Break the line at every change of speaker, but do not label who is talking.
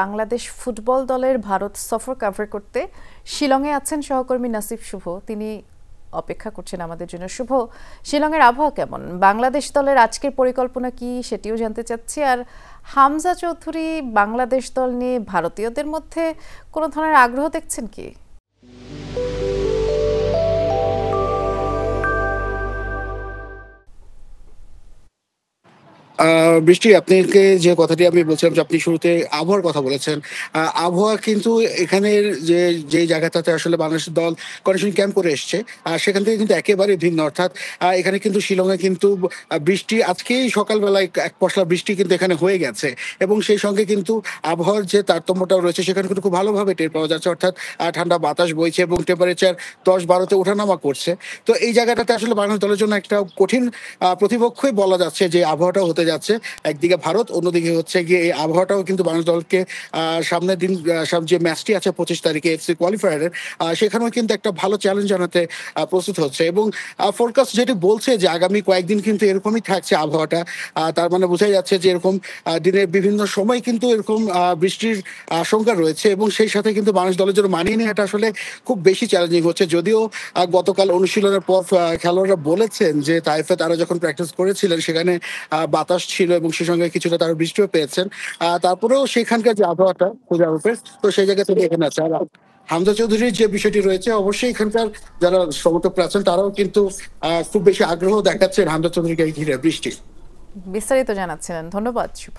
Bangladesh football দলের ভারত সফর cover করতে শিলংয়ে আছেন সহকর্মী নাসিব শুভ। তিনি অপেক্ষা করছেন আমাদের জন্য। শুভ, শিলংয়ের আবহাওয়া কেমন? বাংলাদেশ দলের আজকের পরিকল্পনা কি সেটিও জানতে চাচ্ছি। আর হামজা চৌধুরী বাংলাদেশ দল নিয়ে ভারতীয়দের মধ্যে কোনো ধরনের আগ্রহ দেখছেন কি?
বৃষ্টি, আপনাকে যে কথাটি আমি বলছিলাম যে আপনি শুরুতে আবহাওয়ার কথা বলেছেন। আবহাওয়া কিন্তু এখানের যে জায়গাটাতে আসলে বাংলাদেশ দল কন্ডিশন ক্যাম্প করে এসছে সেখান থেকে কিন্তু একেবারে ভিন্ন। অর্থাৎ এখানে কিন্তু শিলংয়ে কিন্তু বৃষ্টি আজকেই সকালবেলায় এক পশলা বৃষ্টি কিন্তু এখানে হয়ে গেছে, এবং সেই সঙ্গে কিন্তু আবহাওয়ার যে তারতম্যটাও রয়েছে সেখানে কিন্তু খুব ভালোভাবে টের পাওয়া যাচ্ছে। অর্থাৎ ঠান্ডা বাতাস বইছে এবং টেম্পারেচার 10-12-তে ওঠানামা করছে। তো এই জায়গাটাতে আসলে বাংলাদেশ দলের জন্য একটা কঠিন প্রতিপক্ষই বলা যাচ্ছে যে আবহাওয়াটা হতে যাচ্ছে। একদিকে ভারত, অন্যদিকে হচ্ছে গিয়ে এই আবহাওয়াটাও কিন্তু বাংলাদেশ দলকে সামনের দিন যে ম্যাচটি আছে 25 তারিখে এফসি কোয়ালিফায়ারের, সেখানেও কিন্তু একটা ভালো চ্যালেঞ্জ জানাতে প্রস্তুত হচ্ছে। এবং ফোরকাস্ট যেটি বলছে যে আগামী কয়েকদিন কিন্তু এরকমই থাকছে আবহাওয়াটা। তার মানে বোঝাই যাচ্ছে যে এরকম দিনের বিভিন্ন সময় কিন্তু এরকম বৃষ্টির আশঙ্কা রয়েছে, এবং সেই সাথে কিন্তু বাংলাদেশ দলের জন্য মানিয়ে নেওয়াটা আসলে খুব বেশি চ্যালেঞ্জিং হচ্ছে। যদিও গতকাল অনুশীলনের পর খেলোয়াড়রা বলেছেন যে তাইফে তারা যখন প্র্যাকটিস করেছিলেন সেখানে বাতাস ছিল এবং সে সঙ্গে কিছুটা তারা বৃষ্টিও পেয়েছেন। তারপরেও সেখানকার যে আবহাওয়াটা তো সেই জায়গা থেকে এখানে আছে। আর হামজা চৌধুরীর যে বিষয়টি রয়েছে, অবশ্যই এখানকার যারা সমর্থকরা আছেন তারাও কিন্তু খুব বেশি আগ্রহ দেখাচ্ছেন হামজা চৌধুরীকে ঘিরে। বৃষ্টি
বিস্তারিত জানাচ্ছিলেন, ধন্যবাদ শুভ।